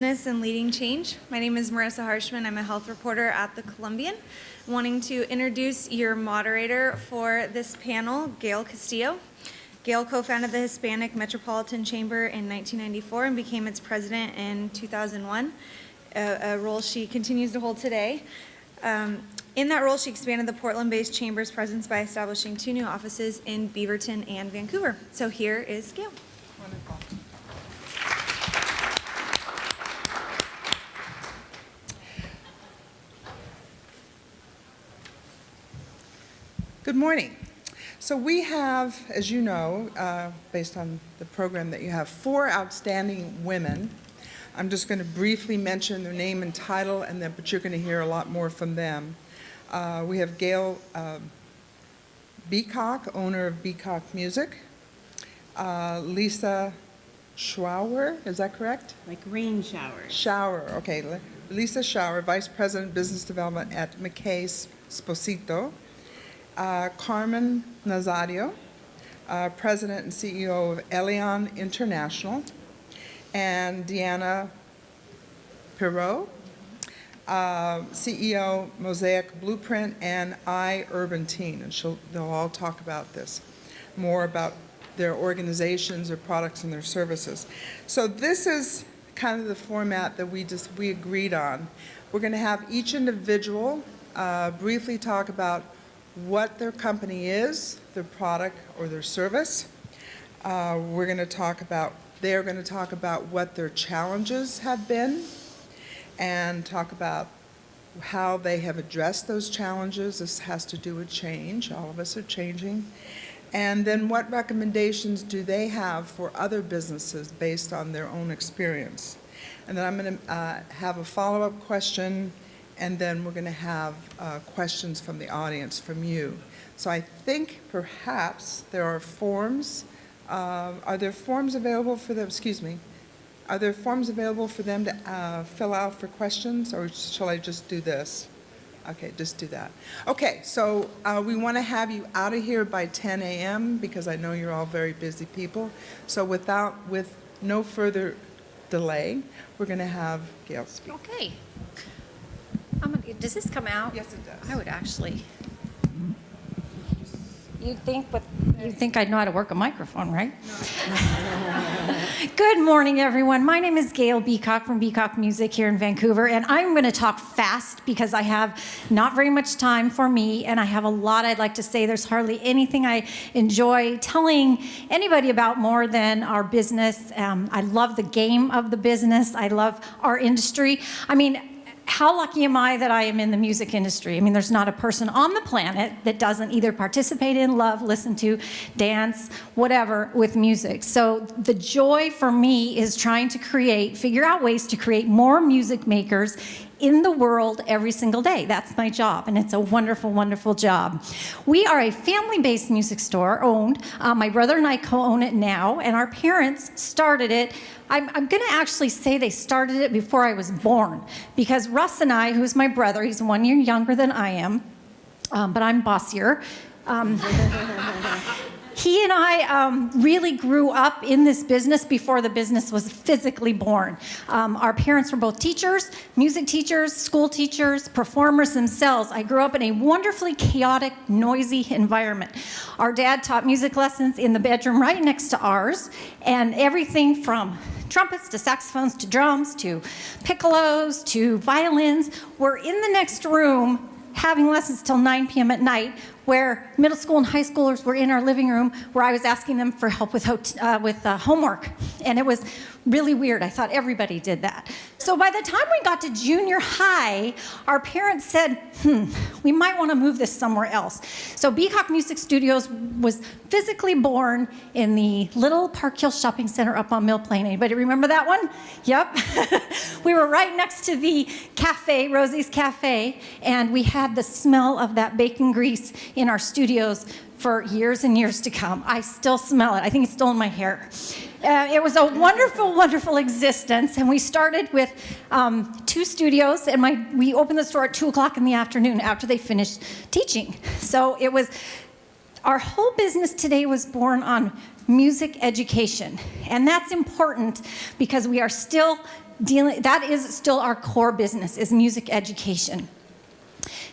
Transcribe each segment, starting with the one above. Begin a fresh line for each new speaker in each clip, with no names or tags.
Business and Leading Change. My name is Marissa Harshman. I'm a health reporter at the Columbian. Wanting to introduce your moderator for this panel, Gayle Castillo. Gayle co-founded the Hispanic Metropolitan Chamber in 1994 and became its president in 2001, a role she continues to hold today. In that role, she expanded the Portland-based chamber's presence by establishing 2 new offices in Beaverton and Vancouver. So here is Gayle.
Wonderful. Good morning. So we have, as you know, based on the program that you have, 4 outstanding women. I'm just going to briefly mention their name and title, but you're going to hear a lot more from them. We have Gayle Beacock, owner of Beacock Music. Lisa Schauer, is that correct?
Like rain showers.
Schauer, okay. Lisa Schauer, Vice President, Business Development at MacKay Sposito. Carmen Nazario, President and CEO of Elyon International, and Deena Pierott, CEO Mosiac Blueprint and Urban Teen, and they'll all talk about this, more about their organizations, their products, and their services. So this is kind of the format that we agreed on. We're going to have each individual briefly talk about what their company is, their product or their service. They're going to talk about what their challenges have been and talk about how they have addressed those challenges. This has to do with change. All of us are changing. And then what recommendations do they have for other businesses based on their own experience? And then I'm going to have a follow-up question, and then we're going to have questions from the audience, from you. So I think perhaps there are forms. Are there forms available for them? Excuse me. Are there forms available for them to fill out for questions, or shall I just do this? Okay, just do that. Okay, so we want to have you out of here by 10 a.m. because I know you're all very busy people. So with no further delay, we're going to have Gayle speak.
Okay. Does this come out?
Yes, it does.
I would actually. You'd think I'd know how to work a microphone, right? No. Good morning, everyone. My name is Gayle Beacock from Beacock Music here in Vancouver, and I'm going to talk fast because I have not very much time for me, and I have a lot I'd like to say. There's hardly anything I enjoy telling anybody about more than our business. I love the game of the business. I love our industry. I mean, how lucky am I that I am in the music industry? I mean, there's not a person on the planet that doesn't either participate in, love, listen to, dance, whatever, with music. So the joy for me is trying to figure out ways to create more music makers in the world every single day. That's my job, and it's a wonderful, wonderful job. We are a family-based music store, owned. My brother and I co-own it now, and our parents started it. I'm going to actually say they started it before I was born, because Russ and I, who's my brother, he's 1 year younger than I am, but I'm bossier. He and I really grew up in this business before the business was physically born. Our parents were both teachers, music teachers, school teachers, performers themselves. I grew up in a wonderfully chaotic, noisy environment. Our dad taught music lessons in the bedroom right next to ours, and everything from trumpets to saxophones to drums to piccolos to violins were in the next room having lessons till 9 p.m. at night, where middle school and high schoolers were in our living room, where I was asking them for help with homework. And it was really weird. I thought everybody did that. So by the time we got to junior high, our parents said, we might want to move this somewhere else. So Beacock Music Studios was physically born in the little Park Hill Shopping Center up on Mill Plain. Anybody remember that one? Yep. We were right next to the cafe, Rosie's Cafe, and we had the smell of that bacon grease in our studios for years and years to come. I still smell it. I think it's still in my hair. It was a wonderful, wonderful existence, and we started with 2 studios, and we opened the store at 2 o'clock in the afternoon after they finished teaching. So it was, our whole business today was born on music education. And that's important because we are still dealing, that is still our core business, is music education.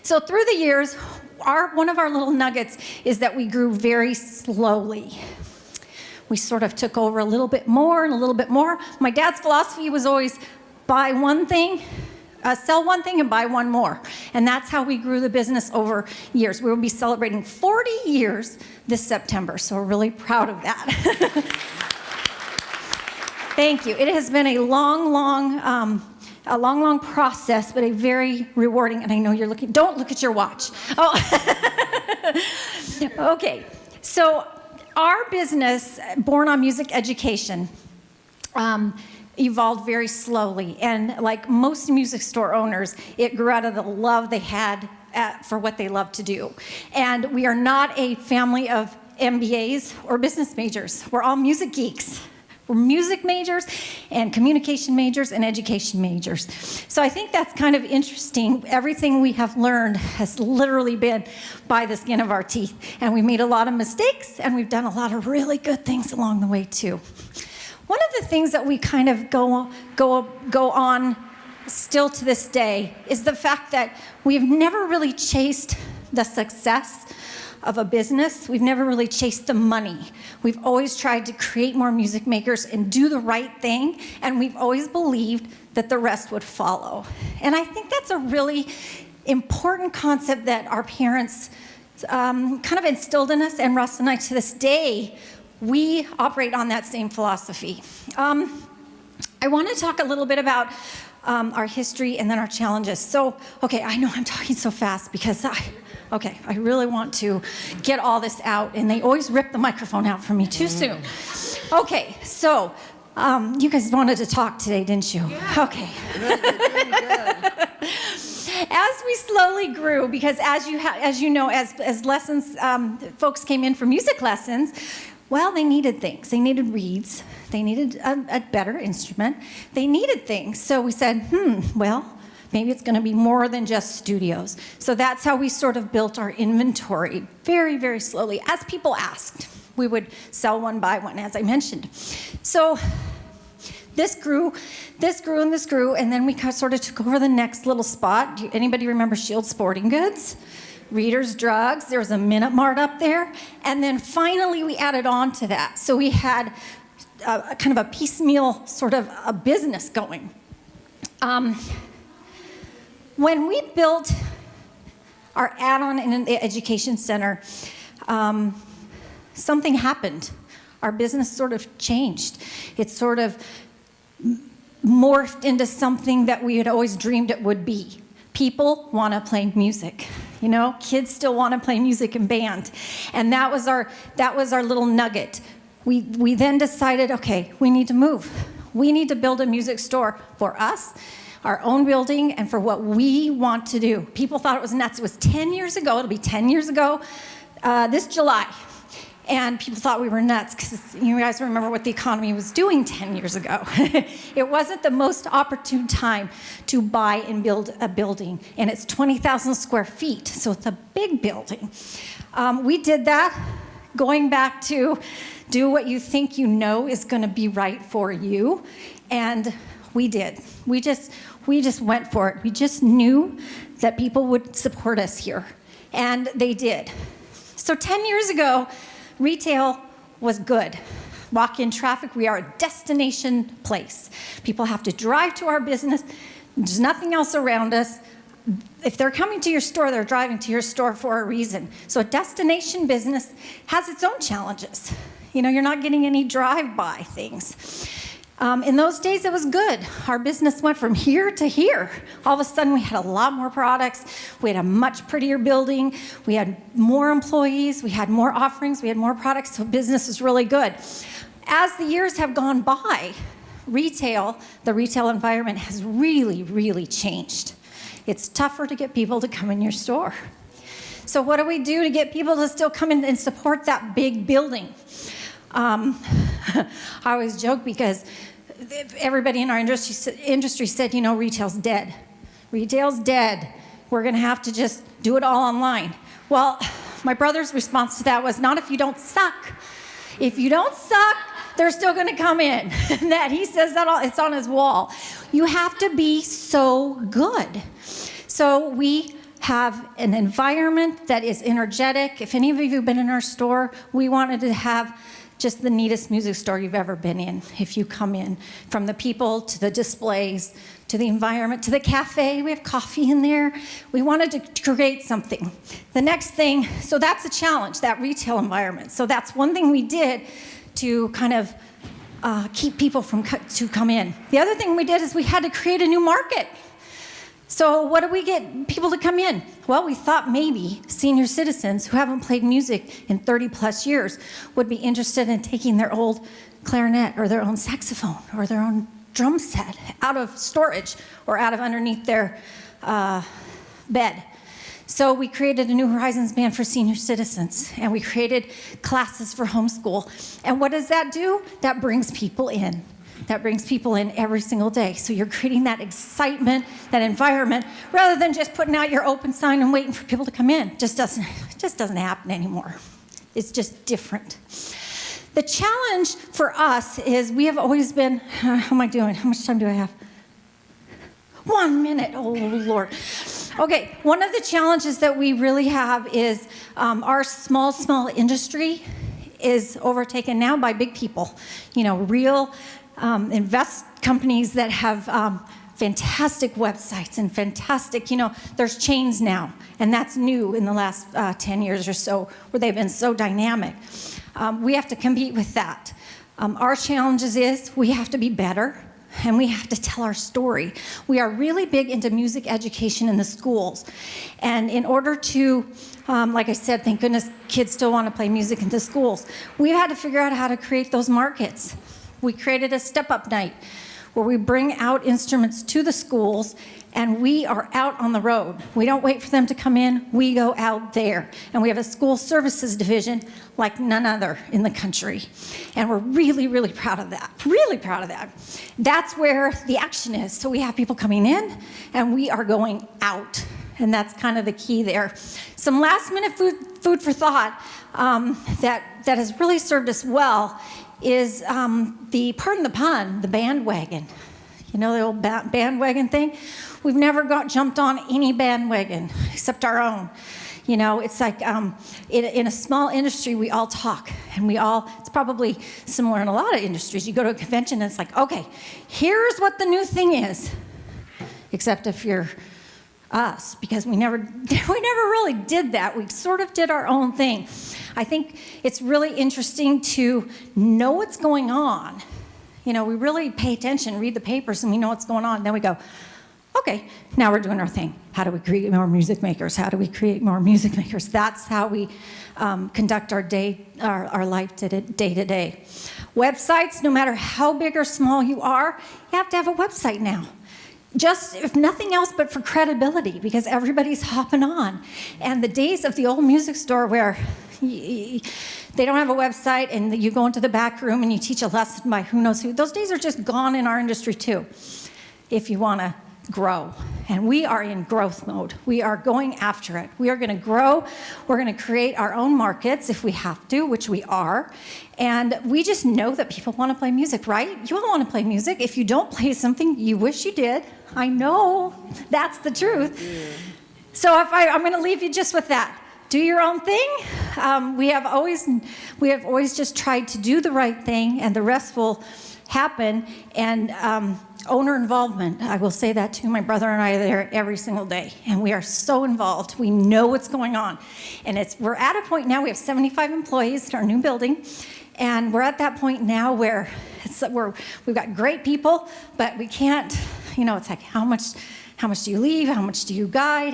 So through the years, one of our little nuggets is that we grew very slowly. We sort of took over a little bit more and a little bit more. My dad's philosophy was always buy one thing, sell one thing and buy one more. And that's how we grew the business over years. We will be celebrating 40 years this September, so we're really proud of that. Thank you. It has been a long process, but a very rewarding, and I know you're looking, don't look at your watch. Oh, okay. So our business, born on music education, evolved very slowly. And like most music store owners, it grew out of the love they had for what they love to do. And we are not a family of MBAs or business majors. We're all music geeks. We're music majors and communication majors and education majors. So I think that's kind of interesting. Everything we have learned has literally been by the skin of our teeth. And we made a lot of mistakes, and we've done a lot of really good things along the way too. One of the things that we kind of go on still to this day is the fact that we've never really chased the success of a business. We've never really chased the money. We've always tried to create more music makers and do the right thing, and we've always believed that the rest would follow. And I think that's a really important concept that our parents kind of instilled in us, and Russ and I, to this day, we operate on that same philosophy. I want to talk a little bit about our history and then our challenges. So, okay, I know I'm talking so fast because I really want to get all this out, and they always rip the microphone out from me too soon. Okay, so you guys wanted to talk today, didn't you? Yeah. Okay. Good. As we slowly grew, because as you know, as lessons, folks came in for music lessons, well, they needed things. They needed reeds. They needed a better instrument. They needed things. So we said, well, maybe it's going to be more than just studios. So that's how we sort of built our inventory very, very slowly. As people asked, we would sell one, buy one, as I mentioned. So this grew, and this grew, and then we sort of took over the next little spot. Anybody remember Shield Sporting Goods? Reader's Drugs, there was a Minute Mart up there, and then finally we added on to that. So we had kind of a piecemeal sort of a business going. When we built our add-on in the education center, something happened. Our business sort of changed. It sort of morphed into something that we had always dreamed it would be. People want to play music. You know, kids still want to play music in band. And that was our little nugget. We then decided, okay, we need to move. We need to build a music store for us, our own building, and for what we want to do. People thought it was nuts. It was 10 years ago. It'll be 10 years ago this July. And people thought we were nuts because you guys remember what the economy was doing 10 years ago. It wasn't the most opportune time to buy and build a building. And it's 20,000 square feet, so it's a big building. We did that, going back to do what you think you know is going to be right for you. And we did. We just went for it. We just knew that people would support us here. And they did. So 10 years ago, retail was good. Walk-in traffic, we are a destination place. People have to drive to our business. There's nothing else around us. If they're coming to your store, they're driving to your store for a reason. So a destination business has its own challenges. You know, you're not getting any drive-by things. In those days, it was good. Our business went from here to here. All of a sudden, we had a lot more products. We had a much prettier building. We had more employees. We had more offerings. We had more products, so business was really good. As the years have gone by, the retail environment has really, really changed. It's tougher to get people to come in your store. So what do we do to get people to still come in and support that big building? I always joke because everybody in our industry said, you know, retail's dead. Retail's dead. We're going to have to just do it all online. Well, my brother's response to that was, not if you don't suck. If you don't suck, they're still going to come in. That he says that it's on his wall. You have to be so good. So we have an environment that is energetic. If any of you have been in our store, we wanted to have just the neatest music store you've ever been in. If you come in, from the people to the displays, to the environment, to the cafe, we have coffee in there. We wanted to create something. The next thing, so that's a challenge, that retail environment. So that's one thing we did to kind of keep people from to come in. The other thing we did is we had to create a new market. So what do we get people to come in? Well, we thought maybe senior citizens who haven't played music in 30 plus years would be interested in taking their old clarinet or their own saxophone or their own drum set out of storage or out of underneath their bed. So we created a New Horizons band for senior citizens, and we created classes for homeschool. And what does that do? That brings people in. That brings people in every single day. So you're creating that excitement, that environment, rather than just putting out your open sign and waiting for people to come in. It just doesn't happen anymore. It's just different. The challenge for us is we have always been, how am I doing? How much time do I have? 1 minute, oh Lord. Okay, one of the challenges that we really have is our small industry is overtaken now by big people. You know, real invest companies that have fantastic websites and fantastic, there's chains now, and that's new in the last 10 years or so, where they've been so dynamic. We have to compete with that. Our challenges is we have to be better, and we have to tell our story. We are really big into music education in the schools, and in order to, like I said, thank goodness kids still want to play music in the schools. We've had to figure out how to create those markets. We created a step-up night where we bring out instruments to the schools, and we are out on the road. We don't wait for them to come in, we go out there. And we have a school services division like none other in the country. And we're really, really proud of that, really proud of that. That's where the action is. So we have people coming in, and we are going out. And that's kind of the key there. Some last-minute food for thought that has really served us well is pardon the pun, the bandwagon. You know the old bandwagon thing? We've never jumped on any bandwagon except our own. You know, it's like in a small industry, we all talk, and it's probably similar in a lot of industries. You go to a convention, and it's like, okay, here's what the new thing is, except if you're us, because we never really did that. We sort of did our own thing. I think it's really interesting to know what's going on. You know, we really pay attention, read the papers, and we know what's going on. And then we go, okay, now we're doing our thing. How do we create more music makers? How do we create more music makers? That's how we conduct our life day to day. Websites, no matter how big or small you are, you have to have a website now. Just, if nothing else, but for credibility, because everybody's hopping on. And the days of the old music store where they don't have a website and you go into the back room and you teach a lesson by who knows who, those days are just gone in our industry too, if you want to grow. And we are in growth mode. We are going after it. We are going to grow. We're going to create our own markets if we have to, which we are. And we just know that people want to play music, right? You all want to play music. If you don't play something, you wish you did. I know. That's the truth. Yeah. So I'm going to leave you just with that. Do your own thing. We have always just tried to do the right thing, and the rest will happen. And owner involvement, I will say that too. My brother and I are there every single day, and we are so involved. We know what's going on. And we're at a point now, we have 75 employees in our new building, and we're at that point now where we've got great people, but we can't, it's like, how much do you leave? How much do you guide?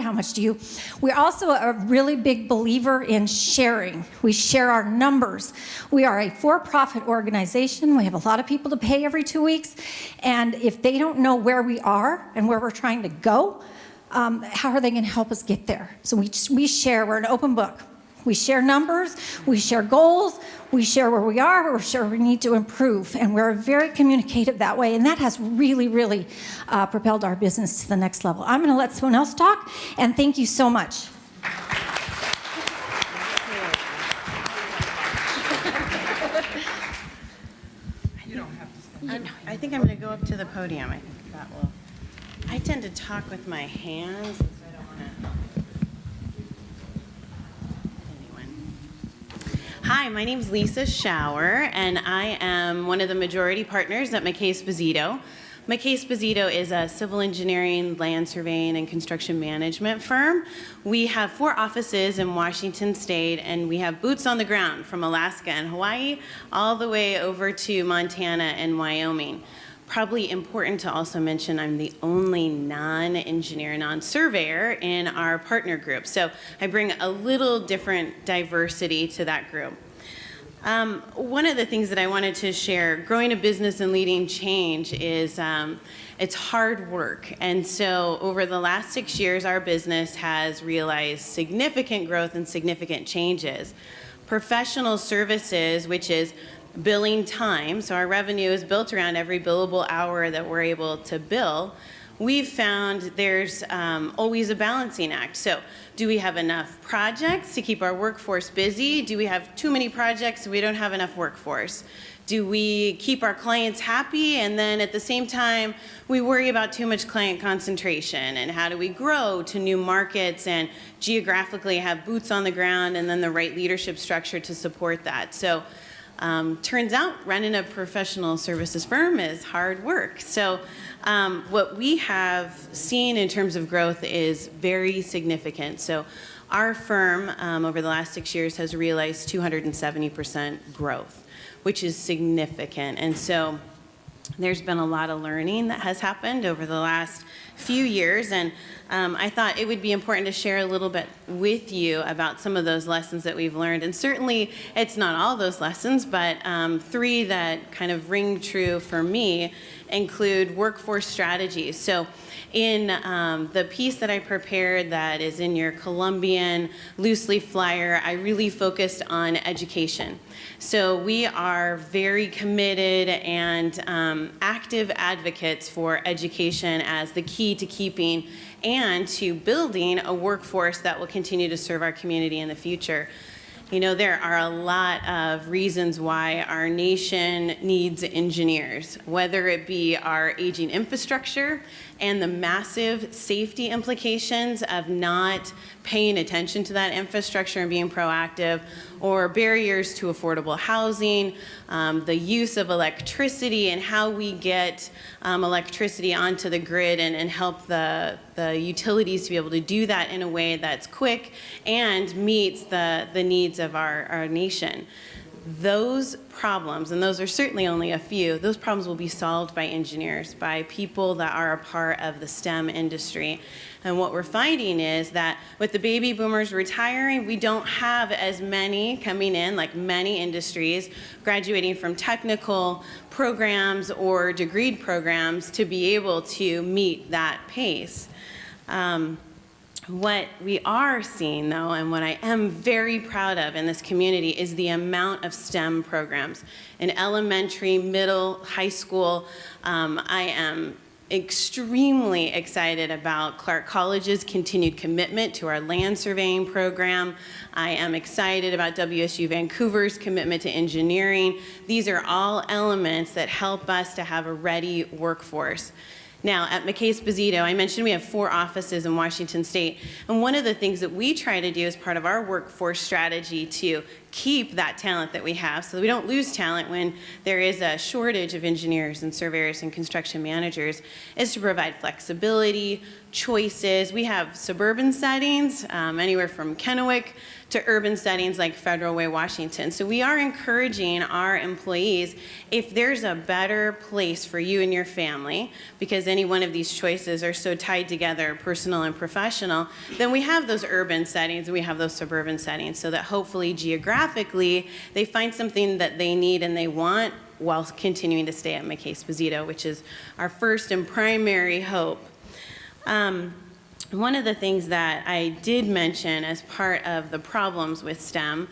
We're also a really big believer in sharing. We share our numbers. We are a for-profit organization. We have a lot of people to pay every 2 weeks. And if they don't know where we are and where we're trying to go, how are they going to help us get there? So we share. We're an open book. We share numbers, we share goals, we share where we are, we share where we need to improve, and we're very communicative that way, and that has really, really propelled our business to the next level. I'm going to let someone else talk, and thank you so much.
I think I'm going to go up to the podium. I think that will. I tend to talk with my hands, so I don't want to. Anyone. Hi, my name is Lisa Schauer, and I am one of the majority partners at MacKay Sposito. MacKay Sposito is a civil engineering, land surveying, and construction management firm. We have 4 offices in Washington State, and we have boots on the ground from Alaska and Hawaii all the way over to Montana and Wyoming. Probably important to also mention I'm the only non-engineer, non-surveyor in our partner group. So I bring a little different diversity to that group. One of the things that I wanted to share, growing a business and leading change, is it's hard work. And so over the last 6 years, our business has realized significant growth and significant changes. Professional services, which is billing time, so our revenue is built around every billable hour that we're able to bill. We've found there's always a balancing act. So do we have enough projects to keep our workforce busy? Do we have too many projects so we don't have enough workforce? Do we keep our clients happy and then at the same time we worry about too much client concentration? And how do we grow to new markets and geographically have boots on the ground and then the right leadership structure to support that? So turns out running a professional services firm is hard work. So what we have seen in terms of growth is very significant. So our firm over the last 6 years has realized 270% growth, which is significant. And so there's been a lot of learning that has happened over the last few years, and I thought it would be important to share a little bit with you about some of those lessons that we've learned. And certainly it's not all those lessons, but 3 that kind of ring true for me include workforce strategies. So in the piece that I prepared that is in your Columbian loose leaf flyer, I really focused on education. So we are very committed and active advocates for education as the key to keeping and to building a workforce that will continue to serve our community in the future. You know, there are a lot of reasons why our nation needs engineers, whether it be our aging infrastructure and the massive safety implications of not paying attention to that infrastructure and being proactive, or barriers to affordable housing, the use of electricity and how we get electricity onto the grid and help the utilities to be able to do that in a way that's quick and meets the needs of our nation. Those problems, and those are certainly only a few, those problems will be solved by engineers, by people that are a part of the STEM industry. And what we're finding is that with the baby boomers retiring, we don't have as many coming in, like many industries, graduating from technical programs or degreed programs to be able to meet that pace. What we are seeing, though, and what I am very proud of in this community is the amount of STEM programs. In elementary, middle, high school, I am extremely excited about Clark College's continued commitment to our land surveying program. I am excited about WSU Vancouver's commitment to engineering. These are all elements that help us to have a ready workforce. Now, at MacKay Sposito, I mentioned we have 4 offices in Washington State, and one of the things that we try to do as part of our workforce strategy to keep that talent that we have so that we don't lose talent when there is a shortage of engineers and surveyors and construction managers is to provide flexibility, choices. We have suburban settings, anywhere from Kennewick to urban settings like Federal Way, Washington. So we are encouraging our employees, if there's a better place for you and your family, because any one of these choices are so tied together, personal and professional, then we have those urban settings and we have those suburban settings so that hopefully geographically they find something that they need and they want while continuing to stay at MacKay Sposito, which is our first and primary hope. One of the things that I did mention as part of the problems with STEM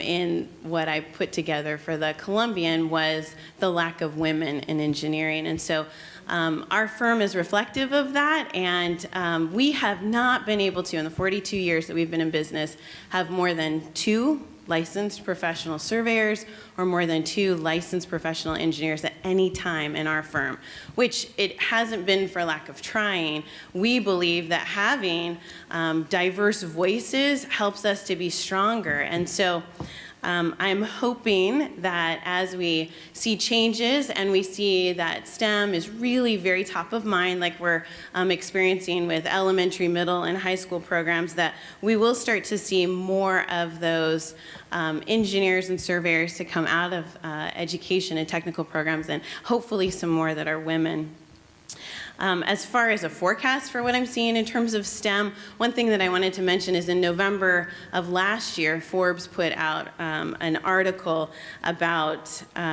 in what I put together for the Columbian was the lack of women in engineering. And so our firm is reflective of that, and we have not been able to, in the 42 years that we've been in business, have more than 2 licensed professional surveyors or more than 2 licensed professional engineers at any time in our firm, which it hasn't been for lack of trying. We believe that having diverse voices helps us to be stronger. And so I'm hoping that as we see changes and we see that STEM is really very top of mind, like we're experiencing with elementary, middle, and high school programs, that we will start to see more of those engineers and surveyors to come out of education and technical programs, and hopefully some more that are women. As far as a forecast for what I'm seeing in terms of STEM, one thing that I wanted to mention is in November of last year, Forbes put out an article about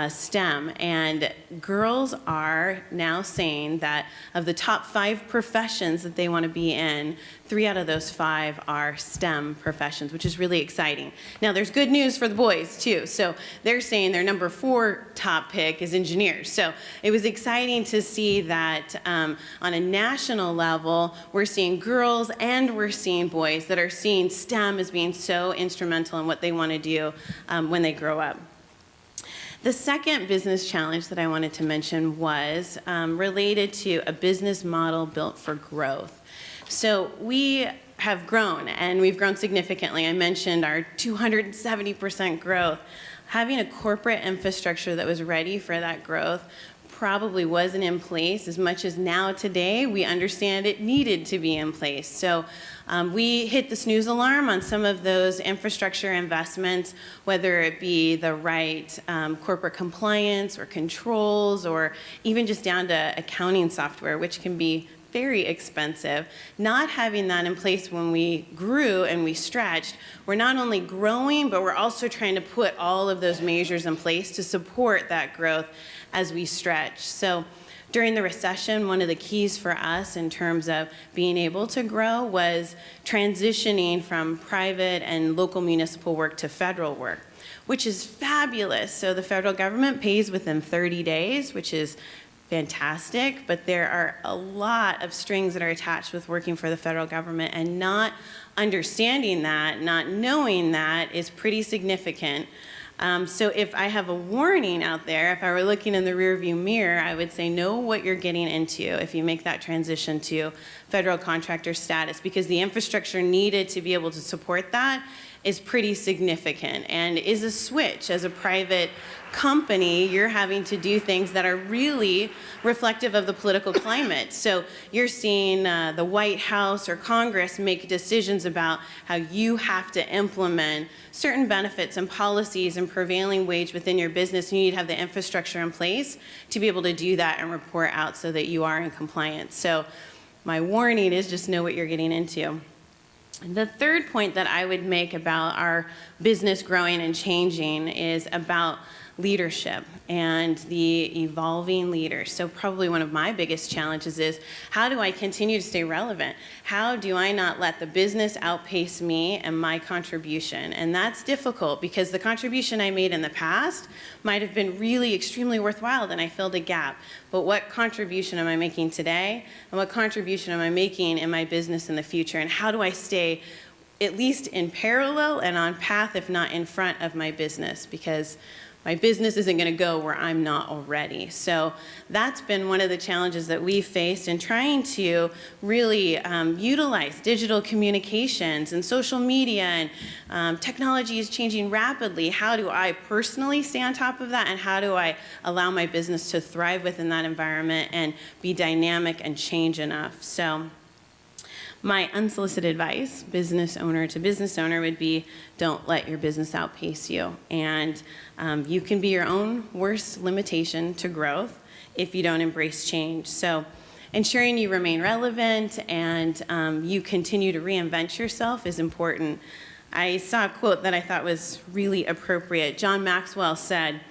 STEM, and girls are now saying that of the top 5 professions that they want to be in, 3 out of those 5 are STEM professions, which is really exciting. Now, there's good news for the boys, too. So they're saying their number 4 top pick is engineers. So it was exciting to see that on a national level, we're seeing girls and we're seeing boys that are seeing STEM as being so instrumental in what they want to do when they grow up. The second business challenge that I wanted to mention was related to a business model built for growth. So we have grown, and we've grown significantly. I mentioned our 270% growth. Having a corporate infrastructure that was ready for that growth probably wasn't in place as much as now today we understand it needed to be in place. So we hit the snooze alarm on some of those infrastructure investments, whether it be the right corporate compliance or controls, or even just down to accounting software, which can be very expensive. Not having that in place when we grew and we stretched, we're not only growing, but we're also trying to put all of those measures in place to support that growth as we stretch. So during the recession, one of the keys for us in terms of being able to grow was transitioning from private and local municipal work to federal work, which is fabulous. So the federal government pays within 30 days, which is fantastic, but there are a lot of strings that are attached with working for the federal government, and not understanding that, not knowing that, is pretty significant. So if I have a warning out there, if I were looking in the rearview mirror, I would say know what you're getting into if you make that transition to federal contractor status, because the infrastructure needed to be able to support that is pretty significant and is a switch. As a private company, you're having to do things that are really reflective of the political climate. So you're seeing the White House or Congress make decisions about how you have to implement certain benefits and policies and prevailing wage within your business. You need to have the infrastructure in place to be able to do that and report out so that you are in compliance. So my warning is just know what you're getting into. The third point that I would make about our business growing and changing is about leadership and the evolving leaders. So probably one of my biggest challenges is, how do I continue to stay relevant? How do I not let the business outpace me and my contribution? And that's difficult because the contribution I made in the past might have been really extremely worthwhile, and I filled a gap. But what contribution am I making today? And what contribution am I making in my business in the future? And how do I stay at least in parallel and on path, if not in front of my business? Because my business isn't going to go where I'm not already. So that's been one of the challenges that we've faced in trying to really utilize digital communications and social media, and technology is changing rapidly. How do I personally stay on top of that, and how do I allow my business to thrive within that environment and be dynamic and change enough? So my unsolicited advice, business owner to business owner, would be don't let your business outpace you. And you can be your own worst limitation to growth if you don't embrace change. So ensuring you remain relevant and you continue to reinvent yourself is important. I saw a quote that I thought was really appropriate. John Maxwell said,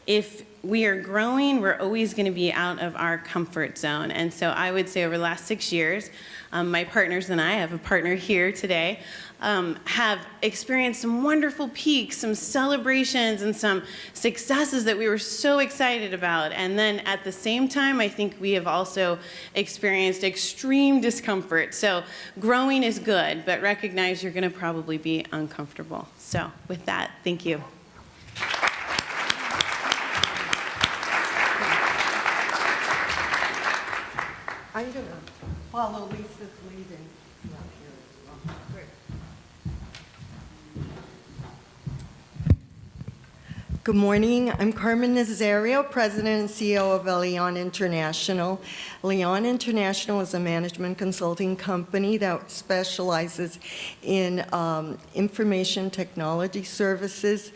if we are growing, we're always going to be out of our comfort zone. And so I would say over the last 6 years, my partners and I have a partner here today, have experienced some wonderful peaks, some celebrations, and some successes that we were so excited about. And then at the same time, I think we have also experienced extreme discomfort. So growing is good, but recognize you're going to probably be uncomfortable. So with that, thank you.
I'm going to follow Lisa's leading. Good morning. I'm Carmen Nazario, President and CEO of Elyon International. Elyon International is a management consulting company that specializes in information technology services,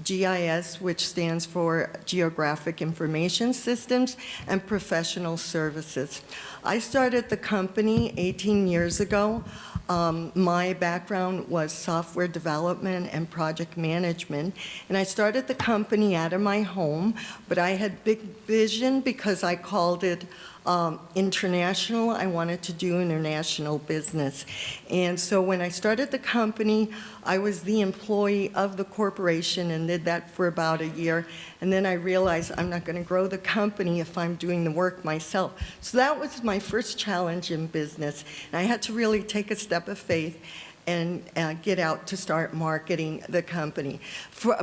GIS, which stands for Geographic Information Systems, and professional services. I started the company 18 years ago. My background was software development and project management, and I started the company out of my home, but I had big vision because I called it international. I wanted to do international business. And so when I started the company, I was the employee of the corporation and did that for about a year. And then I realized I'm not going to grow the company if I'm doing the work myself. So that was my first challenge in business. And I had to really take a step of faith and get out to start marketing the company.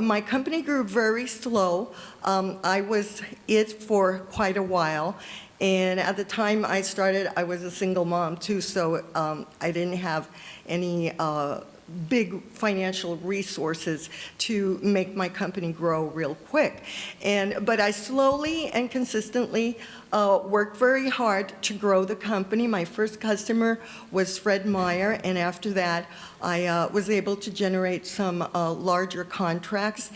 My company grew very slow. I was it for quite a while. And at the time I started, I was a single mom too, so I didn't have any big financial resources to make my company grow real quick. But I slowly and consistently worked very hard to grow the company. My first customer was Fred Meyer, and after that, I was able to generate some larger contracts.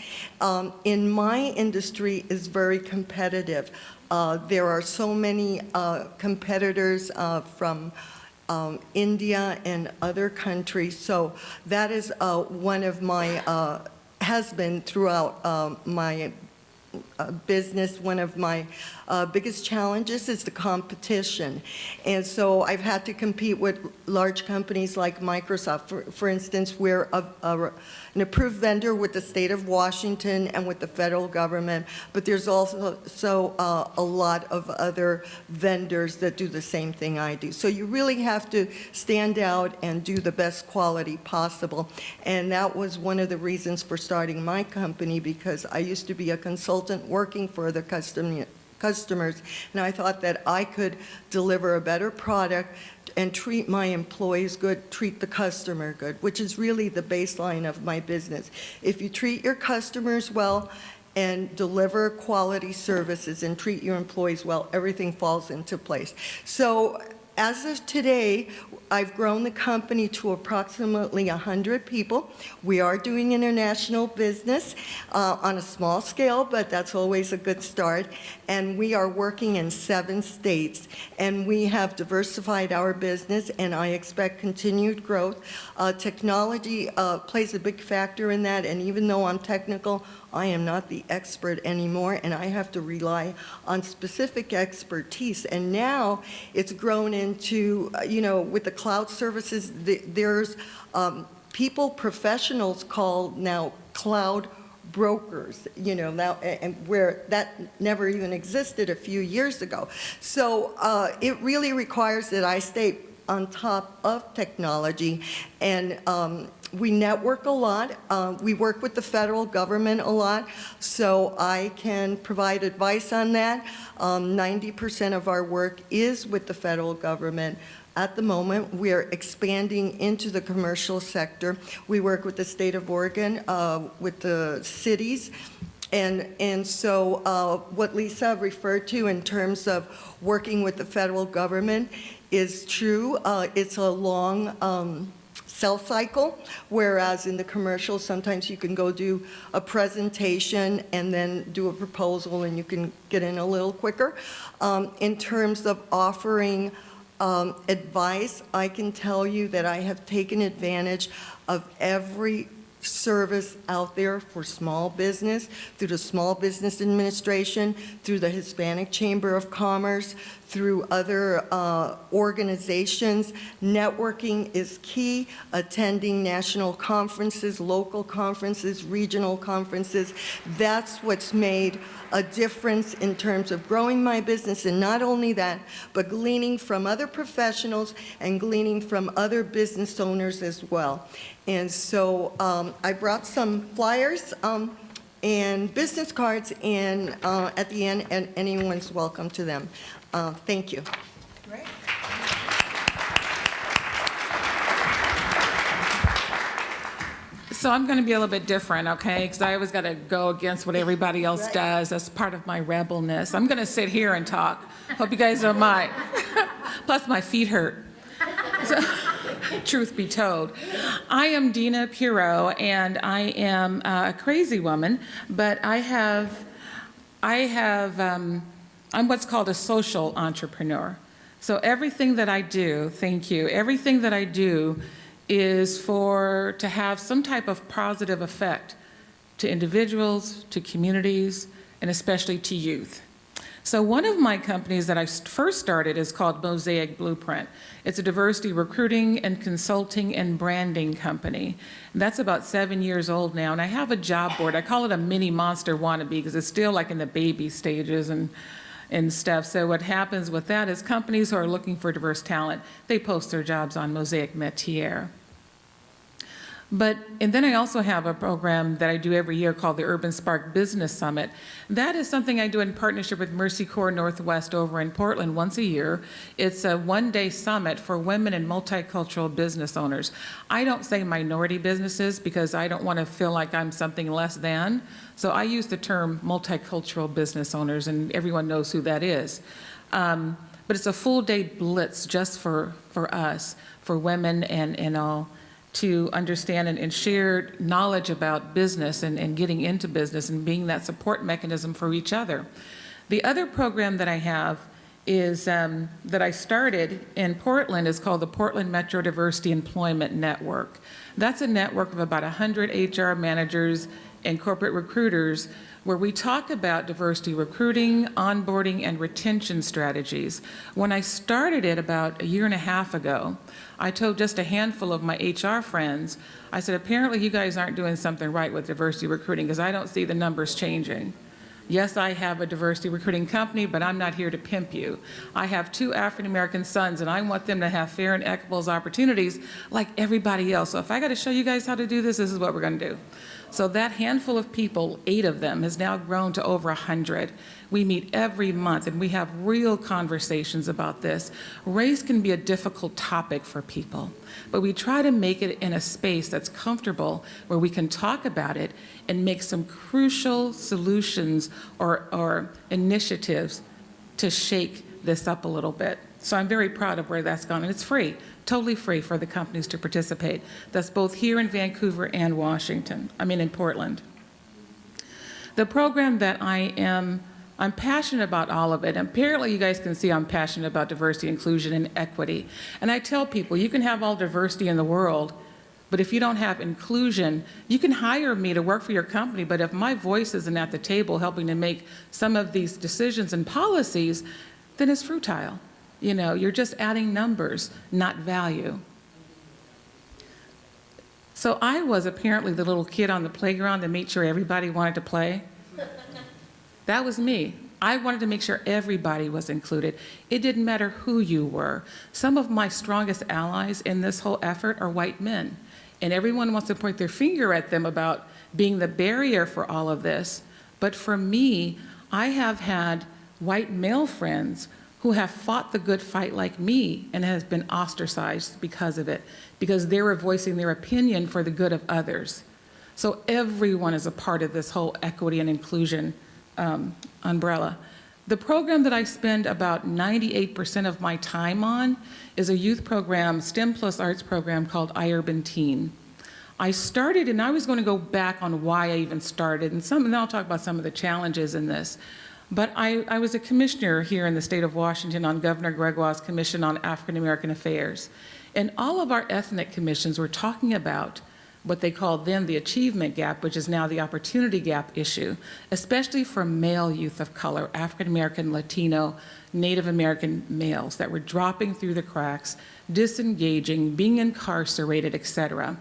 In my industry is very competitive. There are so many competitors from India and other countries, so that is one of my, has been throughout my business, one of my biggest challenges is the competition. And so I've had to compete with large companies like Microsoft. For instance, we're an approved vendor with the state of Washington and with the federal government, but there's also a lot of other vendors that do the same thing I do. So you really have to stand out and do the best quality possible. And that was one of the reasons for starting my company, because I used to be a consultant working for the customers, and I thought that I could deliver a better product and treat my employees good, treat the customer good, which is really the baseline of my business. If you treat your customers well and deliver quality services and treat your employees well, everything falls into place. So as of today, I've grown the company to approximately 100 people. We are doing international business on a small scale, but that's always a good start. And we are working in 7 states. And we have diversified our business, and I expect continued growth. Technology plays a big factor in that, and even though I'm technical, I am not the expert anymore, and I have to rely on specific expertise. And now it's grown into, with the cloud services, there's professionals called now cloud brokers, now, and where that never even existed a few years ago. So it really requires that I stay on top of technology, and we network a lot. We work with the federal government a lot, so I can provide advice on that. 90% of our work is with the federal government. At the moment, we're expanding into the commercial sector. We work with the state of Oregon, with the cities. And so what Lisa referred to in terms of working with the federal government is true. It's a long sales cycle, whereas in the commercial, sometimes you can go do a presentation and then do a proposal and you can get in a little quicker. In terms of offering advice, I can tell you that I have taken advantage of every service out there for small business, through the Small Business Administration, through the Hispanic Chamber of Commerce, through other organizations. Networking is key, attending national conferences, local conferences, regional conferences. That's what's made a difference in terms of growing my business, and not only that, but gleaning from other professionals and gleaning from other business owners as well. And so I brought some flyers and business cards, and at the end, and anyone's welcome to them. Thank you.
Great.
So I'm going to be a little bit different, okay? Because I always got to go against what everybody else does. That's part of my rebelness. I'm going to sit here and talk. Hope you guys don't mind. Plus, my feet hurt. So, truth be told, I am Deena Pierott, and I am a crazy woman, but I'm what's called a social entrepreneur. So everything that I do, thank you, everything that I do is to have some type of positive effect to individuals, to communities, and especially to youth. So one of my companies that I first started is called Mosiac Blueprint. It's a diversity recruiting and consulting and branding company. And that's about 7 years old now, and I have a job board. I call it a mini monster wannabe because it's still like in the baby stages and stuff. So what happens with that is companies who are looking for diverse talent, they post their jobs on Mosiac Métier. And then I also have a program that I do every year called the Urban Spark Business Summit. That is something I do in partnership with Mercy Corps Northwest over in Portland once a year. It's a one-day summit for women and multicultural business owners. I don't say minority businesses because I don't want to feel like I'm something less than. So I use the term multicultural business owners, and everyone knows who that is. But it's a full-day blitz just for us, for women and all, to understand and share knowledge about business and getting into business and being that support mechanism for each other. The other program that I have is that I started in Portland is called the Portland Metro Diversity Employment Network. That's a network of about 100 HR managers and corporate recruiters where we talk about diversity recruiting, onboarding, and retention strategies. When I started it about a year and a half ago, I told just a handful of my HR friends, I said, apparently you guys aren't doing something right with diversity recruiting because I don't see the numbers changing. Yes, I have a diversity recruiting company, but I'm not here to pimp you. I have 2 African-American sons, and I want them to have fair and equitable opportunities like everybody else. So if I got to show you guys how to do this, this is what we're going to do. So that handful of people, 8 of them, has now grown to over 100. We meet every month, and we have real conversations about this. Race can be a difficult topic for people, but we try to make it in a space that's comfortable where we can talk about it and make some crucial solutions or initiatives to shake this up a little bit. So I'm very proud of where that's gone, and it's free, totally free for the companies to participate. That's both here in Vancouver and in Portland. The program that I'm passionate about all of it. And apparently you guys can see I'm passionate about diversity, inclusion, and equity. And I tell people, you can have all diversity in the world, but if you don't have inclusion, you can hire me to work for your company, but if my voice isn't at the table helping to make some of these decisions and policies, then it's futile. You know, you're just adding numbers, not value. So I was apparently the little kid on the playground that made sure everybody wanted to play. That was me. I wanted to make sure everybody was included. It didn't matter who you were. Some of my strongest allies in this whole effort are white men. And everyone wants to point their finger at them about being the barrier for all of this. But for me, I have had white male friends who have fought the good fight like me and has been ostracized because of it, because they were voicing their opinion for the good of others. So everyone is a part of this whole equity and inclusion umbrella. The program that I spend about 98% of my time on is a youth program, STEM plus arts program called iUrban Teen. I started, and I was going to go back on why I even started, and then I'll talk about some of the challenges in this. But I was a commissioner here in the state of Washington on Governor Gregoire's Commission on African American Affairs. And all of our ethnic commissions were talking about what they called then the achievement gap, which is now the opportunity gap issue, especially for male youth of color, African American, Latino, Native American males that were dropping through the cracks, disengaging, being incarcerated, etc.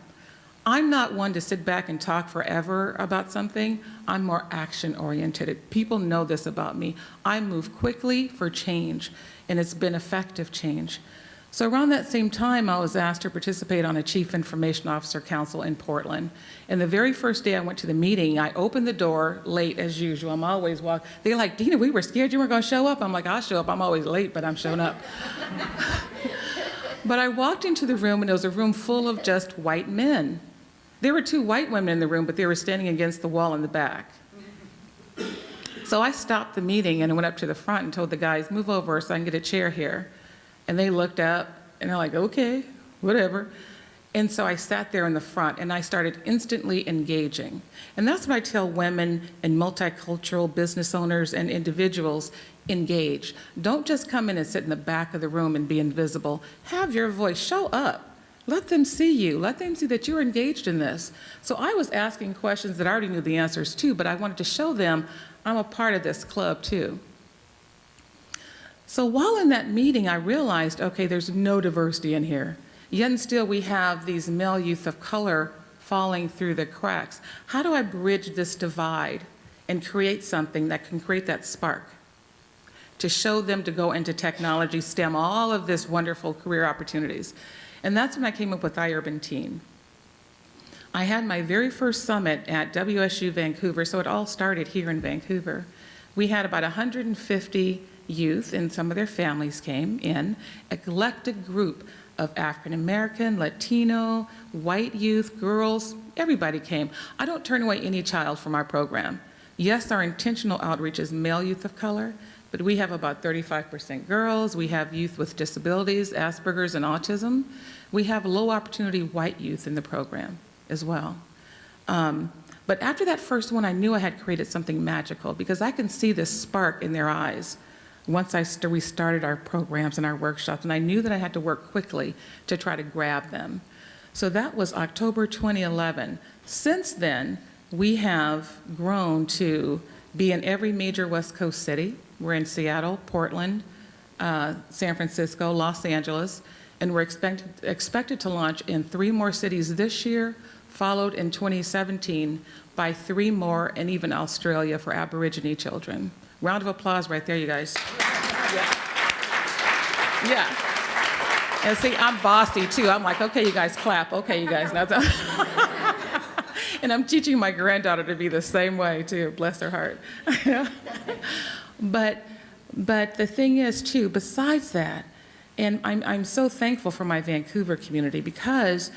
I'm not one to sit back and talk forever about something. I'm more action-oriented. People know this about me. I move quickly for change, and it's been effective change. So around that same time, I was asked to participate on a Chief Information Officer Council in Portland. And the very first day I went to the meeting, I opened the door late as usual. I'm always they're like, Deena, we were scared you weren't gonna show up. I'm like, I'll show up. I'm always late, but I'm showing up. But I walked into the room, and it was a room full of just white men. There were 2 white women in the room, but they were standing against the wall in the back. So I stopped the meeting and went up to the front and told the guys, move over so I can get a chair here. And they looked up and they're like, okay, whatever. And so I sat there in the front and I started instantly engaging. And that's what I tell women and multicultural business owners and individuals, engage. Don't just come in and sit in the back of the room and be invisible. Have your voice, show up. Let them see you. Let them see that you're engaged in this. So I was asking questions that I already knew the answers to, but I wanted to show them I'm a part of this club too. So while in that meeting, I realized, okay, there's no diversity in here. Yet and still we have these male youth of color falling through the cracks. How do I bridge this divide and create something that can create that spark to show them to go into technology, STEM, all of this wonderful career opportunities? And that's when I came up with iUrban Teen. I had my very first summit at WSU Vancouver, so it all started here in Vancouver. We had about 150 youth, and some of their families came in, a collected group of African American, Latino, white youth, girls, everybody came. I don't turn away any child from our program. Yes, our intentional outreach is male youth of color, but we have about 35% girls. We have youth with disabilities, Asperger's and autism. We have low opportunity white youth in the program as well. But after that first one, I knew I had created something magical because I can see this spark in their eyes once we started our programs and our workshops, and I knew that I had to work quickly to try to grab them. So that was October 2011. Since then, we have grown to be in every major West Coast city. We're in Seattle, Portland, San Francisco, Los Angeles, and we're expected to launch in 3 more cities this year, followed in 2017 by 3 more, and even Australia for Aborigine children. Round of applause right there, you guys. Yeah. And see, I'm bossy too. I'm like, okay, you guys clap. Okay, you guys. And I'm teaching my granddaughter to be the same way too, bless her heart. But the thing is too, besides that, and I'm so thankful for my Vancouver community because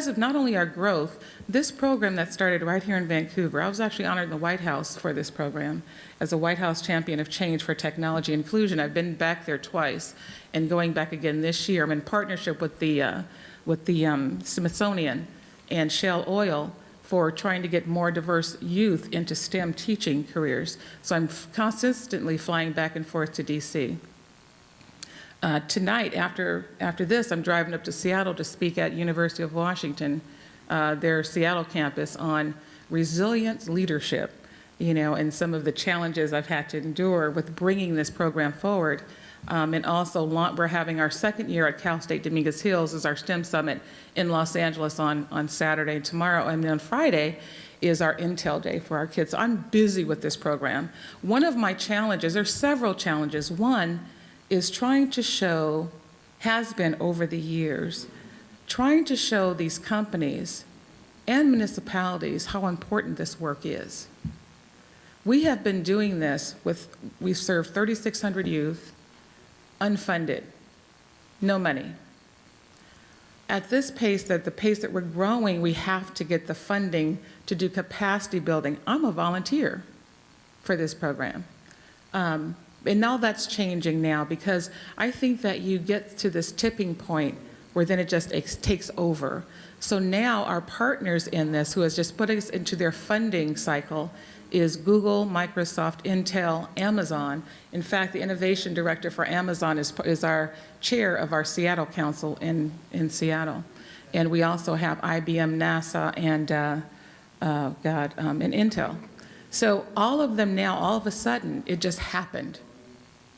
of not only our growth, this program that started right here in Vancouver, I was actually honored in the White House for this program as a White House champion of change for technology inclusion. I've been back there twice and going back again this year. I'm in partnership with the Smithsonian and Shell Oil for trying to get more diverse youth into STEM teaching careers. So I'm consistently flying back and forth to DC. Tonight, after this, I'm driving up to Seattle to speak at University of Washington, their Seattle campus, on resilient leadership, and some of the challenges I've had to endure with bringing this program forward. And also, we're having our second year at Cal State Dominguez Hills as our STEM Summit in Los Angeles on Saturday and tomorrow. And then on Friday is our Intel Day for our kids. So I'm busy with this program. One of my challenges, there's several challenges. One is trying to show, has been over the years, trying to show these companies and municipalities how important this work is. We have been doing this we've served 3,600 youth, unfunded, no money. At this pace, the pace that we're growing, we have to get the funding to do capacity building. I'm a volunteer for this program. And all that's changing now because I think that you get to this tipping point where then it just takes over. So now our partners in this, who has just put us into their funding cycle, is Google, Microsoft, Intel, Amazon. In fact, the innovation director for Amazon is our chair of our Seattle Council in Seattle. And we also have IBM, NASA, and and Intel. So all of them now, all of a sudden, it just happened.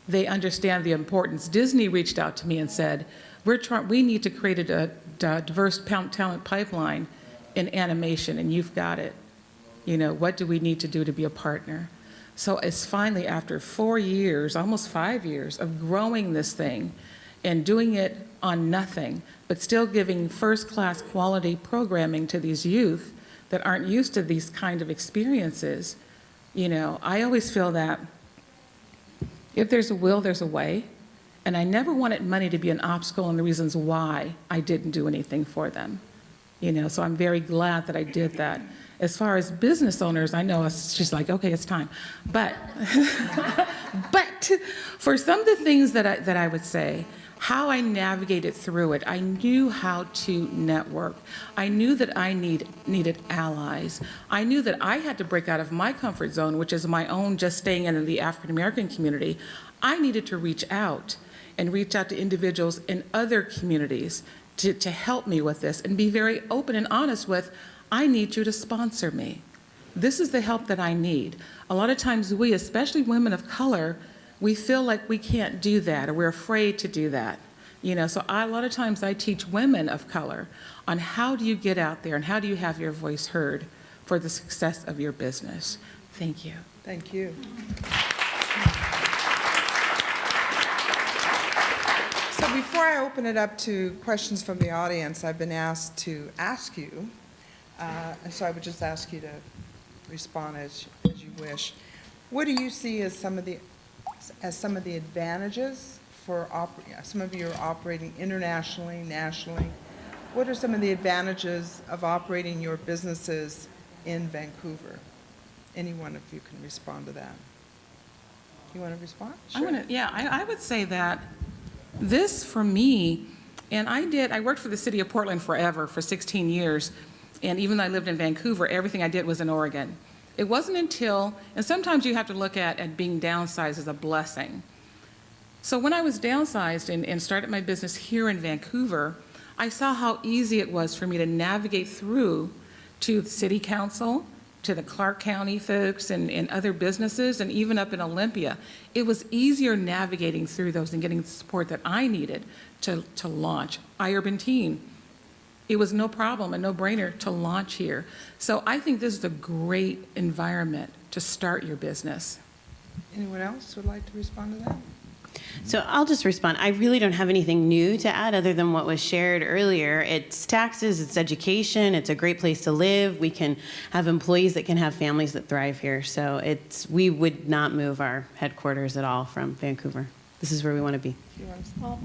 They understand the importance. Disney reached out to me and said, we need to create a diverse talent pipeline in animation, and you've got it. You know, what do we need to do to be a partner? So it's finally, after 4 years, almost 5 years of growing this thing and doing it on nothing, but still giving first-class quality programming to these youth that aren't used to these kind of experiences. You know, I always feel that if there's a will, there's a way. And I never wanted money to be an obstacle in the reasons why I didn't do anything for them. You know, so I'm very glad that I did that. As far as business owners, I know she's like, okay, it's time. But, but for some of the things that I would say, how I navigated through it, I knew how to network. I knew that I needed allies. I knew that I had to break out of my comfort zone, which is my own just staying in the African American community. I needed to reach out to individuals in other communities to help me with this and be very open and honest with, I need you to sponsor me. This is the help that I need. A lot of times we, especially women of color, we feel like we can't do that or we're afraid to do that. You know, so a lot of times I teach women of color on how do you get out there and how do you have your voice heard for the success of your business. Thank you.
Thank you. So before I open it up to questions from the audience, I've been asked to ask you, and so I would just ask you to respond as you wish. What do you see as some of the advantages for some of you are operating internationally, nationally? What are some of the advantages of operating your businesses in Vancouver? Any one of you can respond to that. You want to respond? Sure.
I would say that this for me, and I worked for the city of Portland forever, for 16 years, and even though I lived in Vancouver, everything I did was in Oregon. It wasn't until, and sometimes you have to look at being downsized as a blessing. So when I was downsized and started my business here in Vancouver, I saw how easy it was for me to navigate through to the city council, to the Clark County folks and other businesses, and even up in Olympia. It was easier navigating through those and getting the support that I needed to launch iUrban Teen. It was no problem, a no-brainer to launch here. So I think this is a great environment to start your business.
Anyone else would like to respond to that?
So I'll just respond. I really don't have anything new to add other than what was shared earlier. It's taxes, it's education, it's a great place to live. We can have employees that can have families that thrive here. So we would not move our headquarters at all from Vancouver. This is where we want to be.
Well,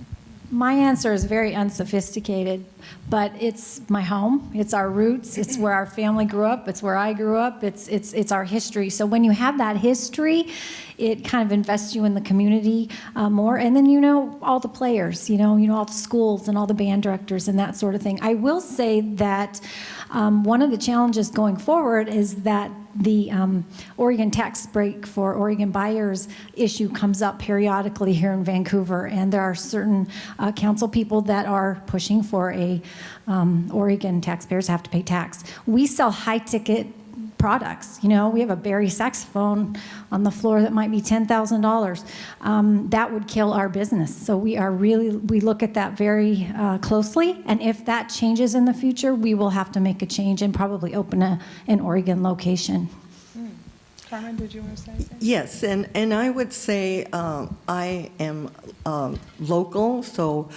my answer is very unsophisticated, but it's my home, it's our roots, it's where our family grew up, it's where I grew up, it's our history. So when you have that history, it kind of invests you in the community more, and then you know all the players, you know all the schools and all the band directors and that sort of thing. I will say that one of the challenges going forward is that the Oregon tax break for Oregon buyers issue comes up periodically here in Vancouver, and there are certain council people that are pushing for a Oregon taxpayers have to pay tax. We sell high-ticket products. You know, we have a Barry saxophone on the floor that might be $10,000. That would kill our business. So we look at that very closely, and if that changes in the future, we will have to make a change and probably open an Oregon location.
Carmen, did you want to say anything?
Yes, and I would say I am local, so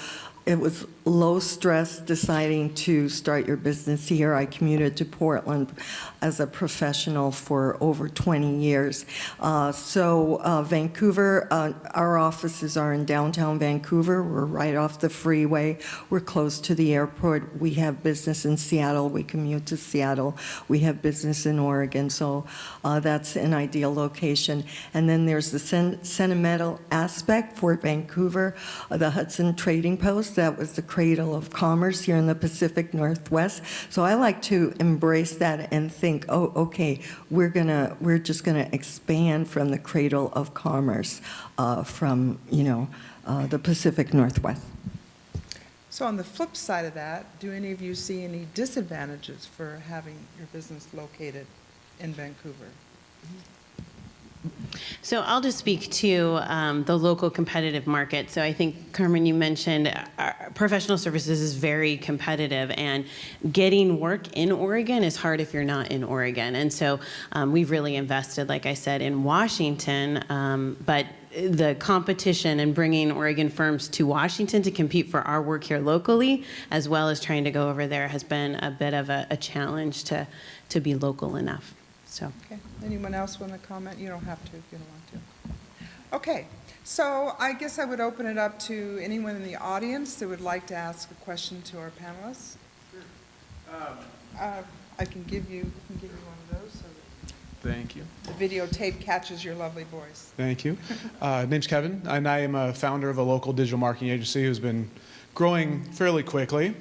it was low stress deciding to start your business here. I commuted to Portland as a professional for over 20 years. Vancouver, our offices are in downtown Vancouver. We're right off the freeway. We're close to the airport. We have business in Seattle. We commute to Seattle. We have business in Oregon, so that's an ideal location. And then there's the sentimental aspect for Vancouver, the Hudson Trading Post. That was the cradle of commerce here in the Pacific Northwest. So I like to embrace that and think, oh, okay, we're just gonna expand from the cradle of commerce from the Pacific Northwest.
So on the flip side of that, do any of you see any disadvantages for having your business located in Vancouver?
So I'll just speak to the local competitive market. So I think, Carmen, you mentioned professional services is very competitive, and getting work in Oregon is hard if you're not in Oregon. And so we've really invested, like I said, in Washington, but the competition and bringing Oregon firms to Washington to compete for our work here locally, as well as trying to go over there, has been a bit of a challenge to be local enough. So.
Okay, anyone else want to comment? You don't have to if you don't want to. Okay, so I guess I would open it up to anyone in the audience that would like to ask a question to our panelists. Sure. I can give you one of those so that
Thank you.
the videotape catches your lovely voice.
Thank you. Name's Kevin, and I am a founder of a local digital marketing agency who's been growing fairly quickly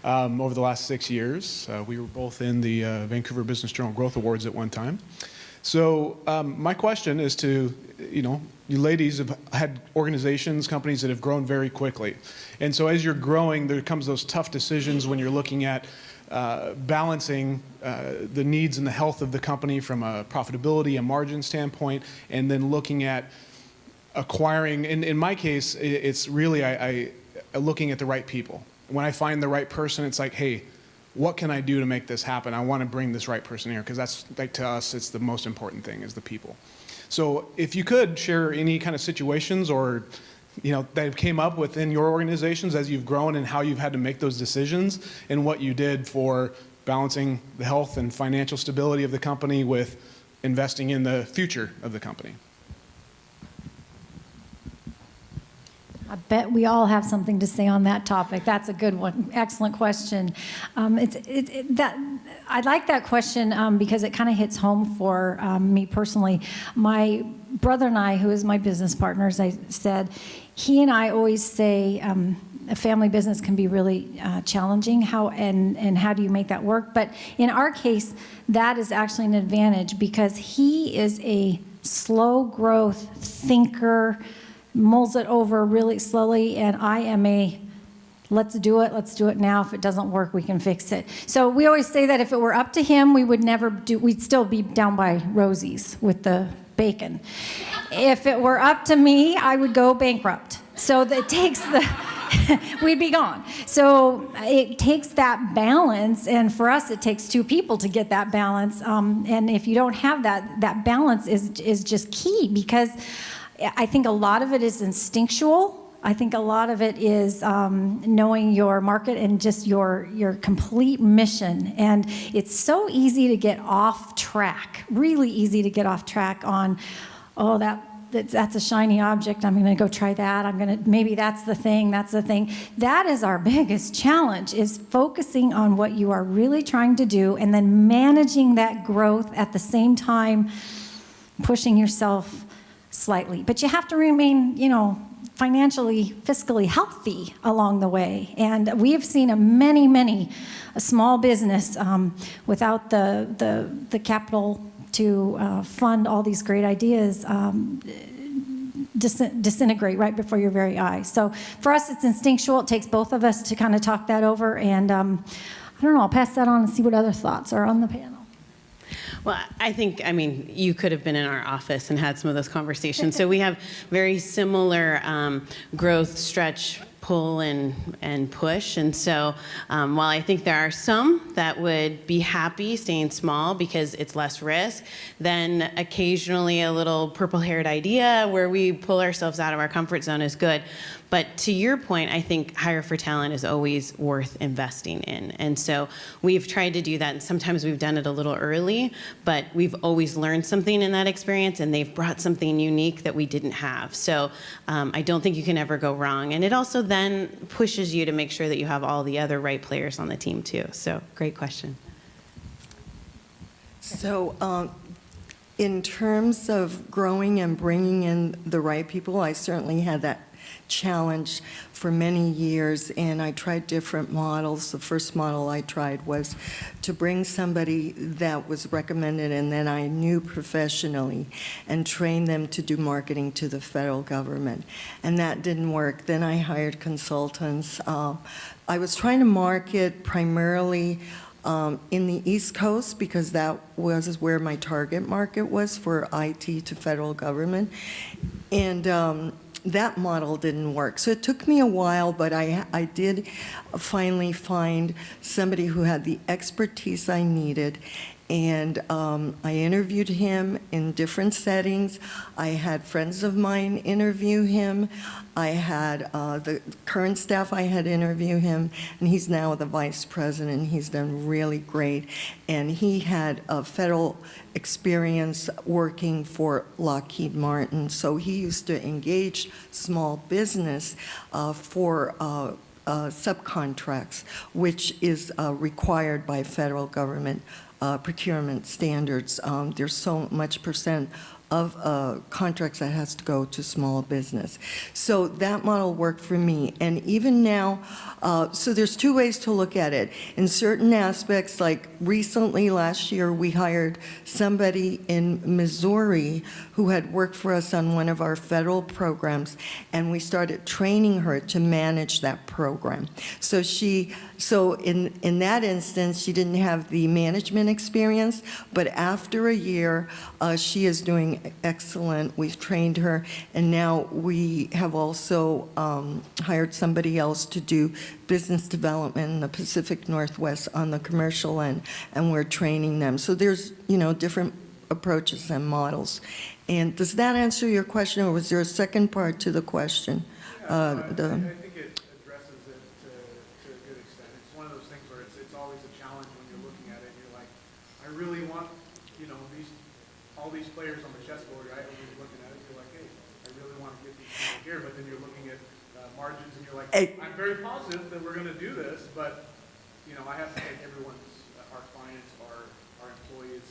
over the last 6 years. We were both in the Vancouver Business Journal Growth Awards at one time. So my question is to, you ladies have had organizations, companies that have grown very quickly. And so as you're growing, there comes those tough decisions when you're looking at balancing the needs and the health of the company from a profitability and margin standpoint, and then looking at acquiring, in my case, it's really I looking at the right people. When I find the right person, it's like, hey, what can I do to make this happen? I want to bring this right person here, because that's, like, to us, it's the most important thing is the people. So if you could share any kind of situations or that came up within your organizations as you've grown and how you've had to make those decisions and what you did for balancing the health and financial stability of the company with investing in the future of the company.
I bet we all have something to say on that topic. That's a good one. Excellent question. I like that question because it kind of hits home for me personally. My brother and I, who is my business partner, as I said, he and I always say a family business can be really challenging. How do you make that work? But in our case, that is actually an advantage because he is a slow growth thinker, mulls it over really slowly, and I am let's do it now. If it doesn't work, we can fix it. So we always say that if it were up to him, we'd still be down by Rosie's with the bacon. If it were up to me, I would go bankrupt. So that takes we'd be gone. So it takes that balance, and for us, it takes two people to get that balance. And if you don't have that balance is just key, because I think a lot of it is instinctual. I think a lot of it is knowing your market and just your complete mission. And it's so easy to get off track, really easy to get off track on, that's a shiny object. I'm going to go try that. Maybe that's the thing. That is our biggest challenge, is focusing on what you are really trying to do and then managing that growth at the same time, pushing yourself slightly. But you have to remain, financially, fiscally healthy along the way. And we have seen many a small business without the capital to fund all these great ideas disintegrate right before your very eyes. So for us, it's instinctual. It takes both of us to kind of talk that over. And I don't know, I'll pass that on and see what other thoughts are on the panel.
Well, you could have been in our office and had some of those conversations. So we have very similar growth, stretch, pull, and push. And so while I think there are some that would be happy staying small because it's less risk, then occasionally a little purple-haired idea where we pull ourselves out of our comfort zone is good. But to your point, I think hire for talent is always worth investing in. And so we've tried to do that, and sometimes we've done it a little early, but we've always learned something in that experience, and they've brought something unique that we didn't have. So I don't think you can ever go wrong. And it also then pushes you to make sure that you have all the other right players on the team too. So great question.
So in terms of growing and bringing in the right people, I certainly had that challenge for many years, and I tried different models. The first model I tried was to bring somebody that was recommended and then I knew professionally and train them to do marketing to the federal government. And that didn't work. Then I hired consultants. I was trying to market primarily in the East Coast because that was where my target market was for IT to federal government. And that model didn't work. So it took me a while, but I did finally find somebody who had the expertise I needed. And I interviewed him in different settings. I had friends of mine interview him. I had the current staff I had interview him, and he's now the vice president. He's done really great. And he had a federal experience working for Lockheed Martin. So he used to engage small business for subcontracts, which is required by federal government procurement standards. There's so much percent of contracts that has to go to small business. So that model worked for me. And even now, so there's two ways to look at it. In certain aspects, like recently, last year, we hired somebody in Missouri who had worked for us on one of our federal programs, and we started training her to manage that program. So in that instance, she didn't have the management experience, but after a year, she is doing excellent. We've trained her, and now we have also hired somebody else to do business development in the Pacific Northwest on the commercial end, and we're training them. So there's, different approaches and models. And does that answer your question, or was there a second part to the question?
I think it addresses it to a good extent. It's one of those things where it's always a challenge when you're looking at it. You're like, I really want, all these players on the chessboard. Right? When you're looking at it, you're like, hey, I really want to get these people here. But then you're looking at margins, and you're like, I'm very positive that we're going to do this, but I have to take our clients, our employees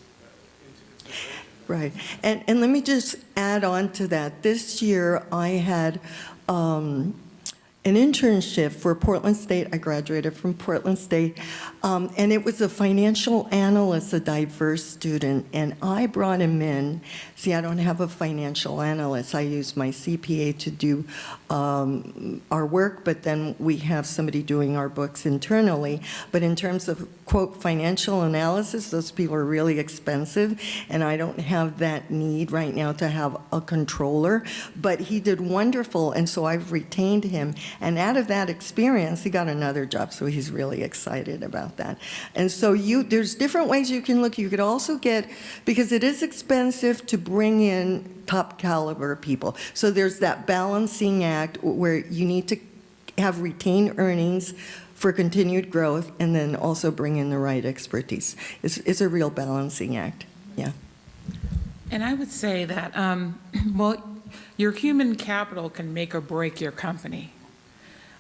into consideration.
Right. And let me just add on to that. This year, I had an internship for Portland State. I graduated from Portland State, and it was a financial analyst, a diverse student, and I brought him in. See, I don't have a financial analyst. I use my CPA to do our work, but then we have somebody doing our books internally. But in terms of, quote, financial analysis, those people are really expensive, and I don't have that need right now to have a controller. But he did wonderful, and so I've retained him. And out of that experience, he got another job, so he's really excited about that. And so there's different ways you can look. You could also get, because it is expensive to bring in top caliber people. So there's that balancing act where you need to have retained earnings for continued growth and then also bring in the right expertise. It's a real balancing act, yeah.
And I would say that, your human capital can make or break your company.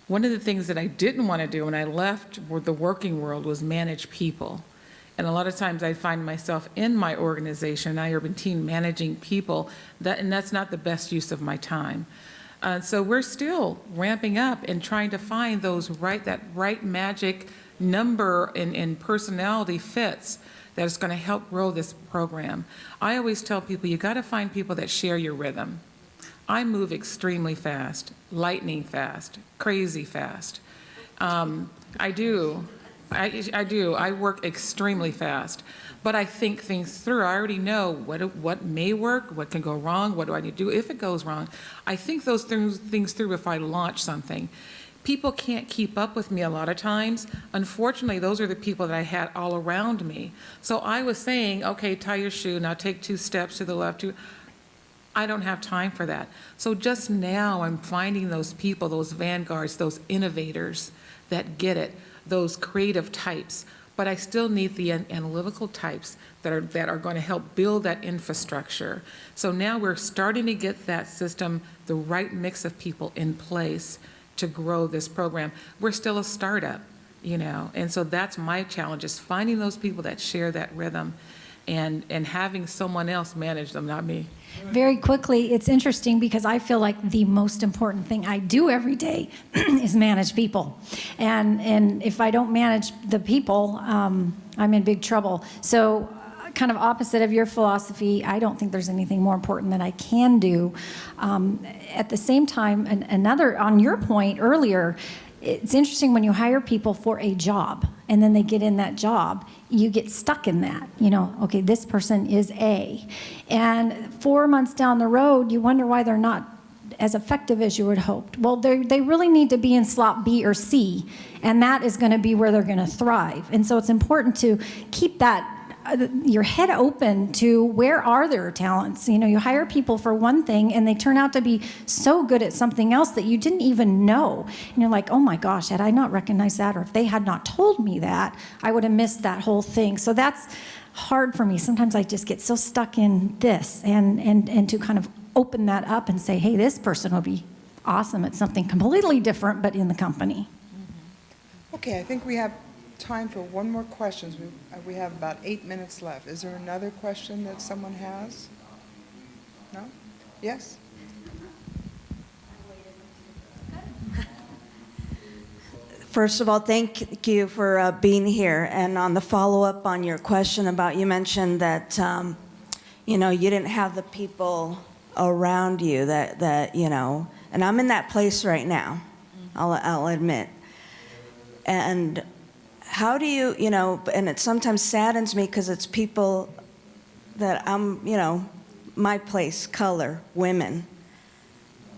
One of the things that I didn't want to do when I left the working world was manage people. And a lot of times I find myself in my organization, iUrban Teen, managing people, and that's not the best use of my time. So we're still ramping up and trying to find that right magic number and personality fits that is going to help grow this program. I always tell people, you got to find people that share your rhythm. I move extremely fast, lightning fast, crazy fast. I do. I work extremely fast, but I think things through. I already know what may work, what can go wrong, what do I need to do if it goes wrong. I think those things through if I launch something. People can't keep up with me a lot of times. Unfortunately, those are the people that I had all around me. So I was saying, okay, tie your shoe, now take 2 steps to the left. I don't have time for that. So just now I'm finding those people, those vanguards, those innovators that get it, those creative types, but I still need the analytical types that are going to help build that infrastructure. So now we're starting to get that system, the right mix of people in place to grow this program. We're still a startup, and so that's my challenge, is finding those people that share that rhythm. and having someone else manage them, not me.
Very quickly, it's interesting because I feel like the most important thing I do every day is manage people. And if I don't manage the people, I'm in big trouble. So kind of opposite of your philosophy, I don't think there's anything more important that I can do. At the same time, another, on your point earlier, it's interesting when you hire people for a job and then they get in that job, you get stuck in that, okay, this person is A. And 4 months down the road, you wonder why they're not as effective as you would hoped. Well, they really need to be in slot B or C, and that is going to be where they're going to thrive. And so it's important to keep that your head open to where are their talents. You hire people for one thing and they turn out to be so good at something else that you didn't even know. And you're like, oh my gosh, had I not recognized that, or if they had not told me that, I would have missed that whole thing. So that's hard for me. Sometimes I just get so stuck in this, and to kind of open that up and say, hey, this person would be awesome at something completely different, but in the company.
Okay, I think we have time for one more question. We have about 8 minutes left. Is there another question that someone has? No? Yes?
First of all, thank you for being here. And on the follow-up on your question about, you mentioned that, you didn't have the people around you that and I'm in that place right now, I'll admit. And how do you, and it sometimes saddens me because it's people that I'm, my place, color, women.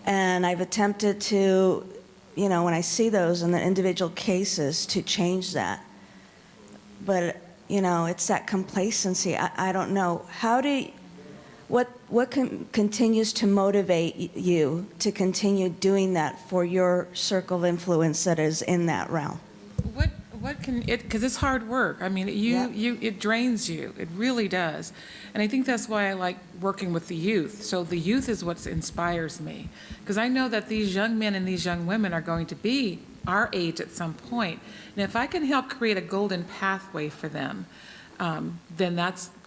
And I've attempted to, when I see those in the individual cases, to change that. But, it's that complacency. I don't know. What continues to motivate you to continue doing that for your circle of influence that is in that realm?
Because it's hard work. I mean, it drains you. It really does. And I think that's why I like working with the youth. So the youth is what inspires me. Because I know that these young men and these young women are going to be our age at some point. And if I can help create a golden pathway for them, then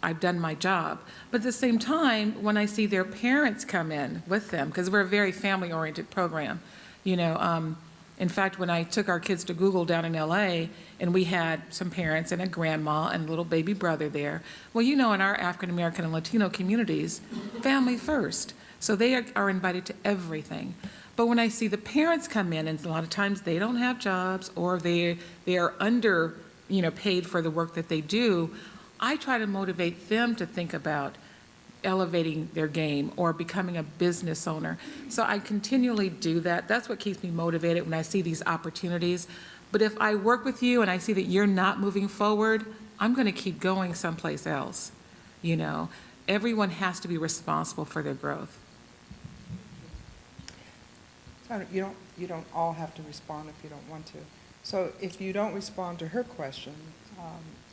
I've done my job. But at the same time, when I see their parents come in with them, because we're a very family-oriented program, in fact, when I took our kids to Google down in LA, and we had some parents and a grandma and a little baby brother there. Well, in our African American and Latino communities, family first. So they are invited to everything. But when I see the parents come in, and a lot of times they don't have jobs, or they are under, paid for the work that they do, I try to motivate them to think about elevating their game or becoming a business owner. So I continually do that. That's what keeps me motivated when I see these opportunities. But if I work with you and I see that you're not moving forward, I'm going to keep going someplace else. Everyone has to be responsible for their growth.
So you don't all have to respond if you don't want to. So if you don't respond to her question,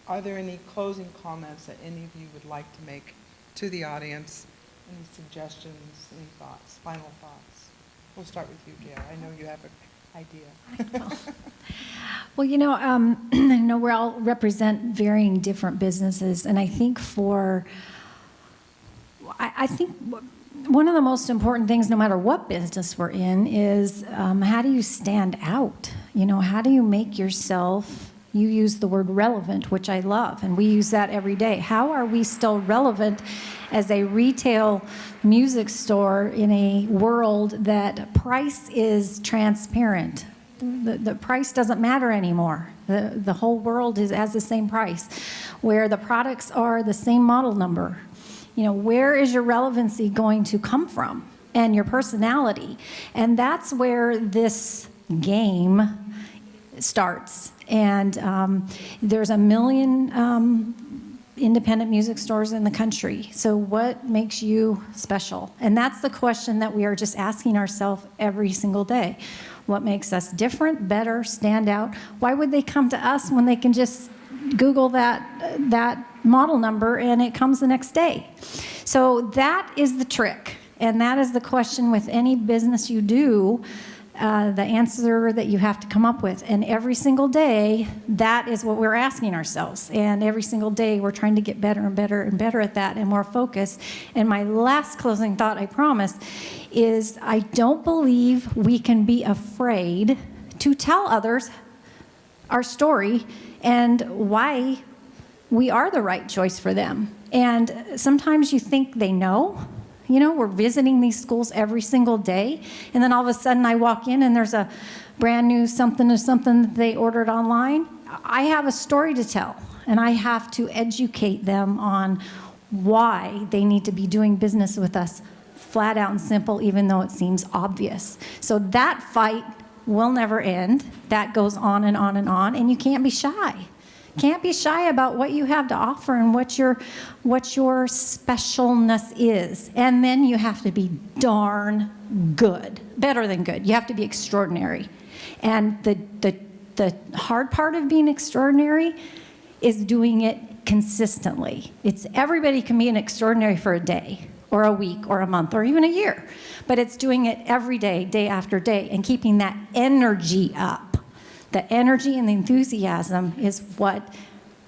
are there any closing comments that any of you would like to make to the audience? Any suggestions, any thoughts, final thoughts? We'll start with you, Gayle. I know you have an idea.
Well, I know we all represent varying different businesses, and I think I think one of the most important things, no matter what business we're in, is how do you stand out? How do you make yourself, you use the word relevant, which I love, and we use that every day. How are we still relevant as a retail music store in a world that price is transparent? The price doesn't matter anymore. The whole world has the same price, where the products are the same model number. Where is your relevancy going to come from, and your personality? And that's where this game starts. And there's 1 million independent music stores in the country. So what makes you special? And that's the question that we are just asking ourselves every single day. What makes us different, better, stand out? Why would they come to us when they can just Google that model number and it comes the next day? So that is the trick. And that is the question with any business you do. the answer that you have to come up with. And every single day, that is what we're asking ourselves. And every single day, we're trying to get better and better and better at that and more focused. And my last closing thought, I promise, is I don't believe we can be afraid to tell others our story and why we are the right choice for them. And sometimes you think they know. You know, we're visiting these schools every single day, and then all of a sudden I walk in and there's a brand new something or something that they ordered online. I have a story to tell, and I have to educate them on why they need to be doing business with us, flat out and simple, even though it seems obvious. So that fight will never end. That goes on and on and on, and you can't be shy. Can't be shy about what you have to offer and what your specialness is. And then you have to be darn good, better than good. You have to be extraordinary. And the hard part of being extraordinary is doing it consistently. It's everybody can be an extraordinary for a day or a week or a month or even a year, but it's doing it every day, day after day, and keeping that energy up. The energy and the enthusiasm is what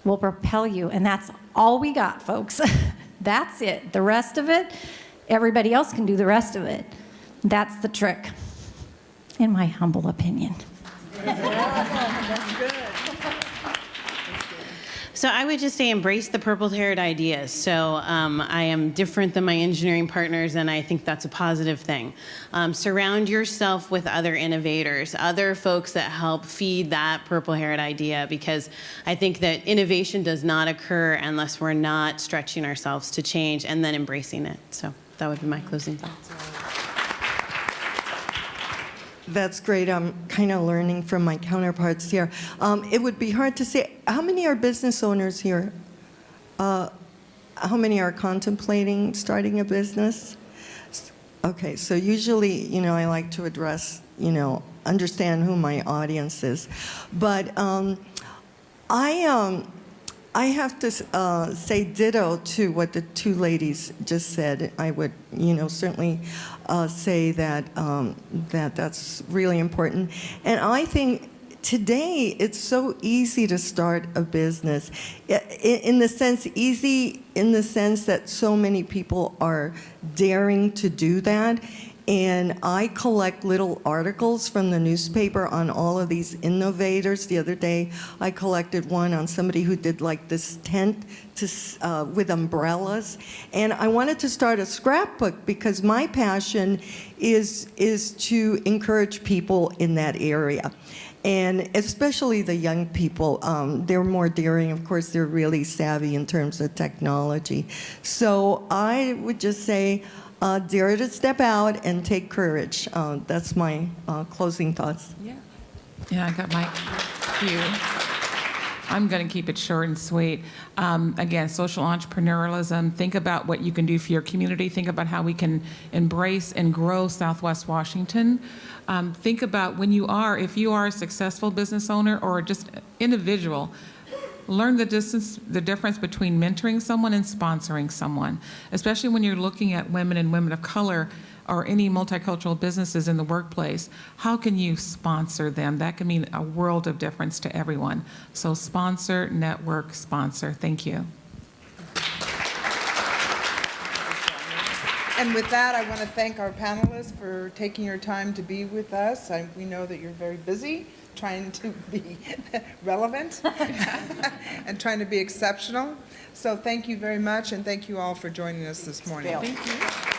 will propel you, and that's all we got, folks. That's it. The rest of it, everybody else can do the rest of it. That's the trick, in my humble opinion.
That's good.
So I would just say embrace the purple-haired ideas. So I am different than my engineering partners, and I think that's a positive thing. Surround yourself with other innovators, other folks that help feed that purple-haired idea, because I think that innovation does not occur unless we're not stretching ourselves to change and then embracing it. So that would be my closing thoughts.
That's great. I'm kind of learning from my counterparts here. It would be hard to say, how many are business owners here? How many are contemplating starting a business? Okay, so usually, I like to address, understand who my audience is. But I have to say ditto to what the two ladies just said. I would, certainly say that that's really important. And I think today it's so easy to start a business. Easy in the sense that so many people are daring to do that. And I collect little articles from the newspaper on all of these innovators. The other day, I collected one on somebody who did like this tent with umbrellas. And I wanted to start a scrapbook because my passion is to encourage people in that area. And especially the young people, they're more daring. Of course, they're really savvy in terms of technology. So I would just say, dare to step out and take courage. That's my closing thoughts.
Yeah, I got my cue. I'm going to keep it short and sweet. Again, social entrepreneurialism. Think about what you can do for your community. Think about how we can embrace and grow Southwest Washington. Think about if you are a successful business owner or just individual, learn the difference between mentoring someone and sponsoring someone, especially when you're looking at women and women of color or any multicultural businesses in the workplace. How can you sponsor them? That can mean a world of difference to everyone. So sponsor, network, sponsor. Thank you.
And with that, I want to thank our panelists for taking your time to be with us. We know that you're very busy, trying to be relevant and trying to be exceptional. So thank you very much, and thank you all for joining us this morning.
Thank you.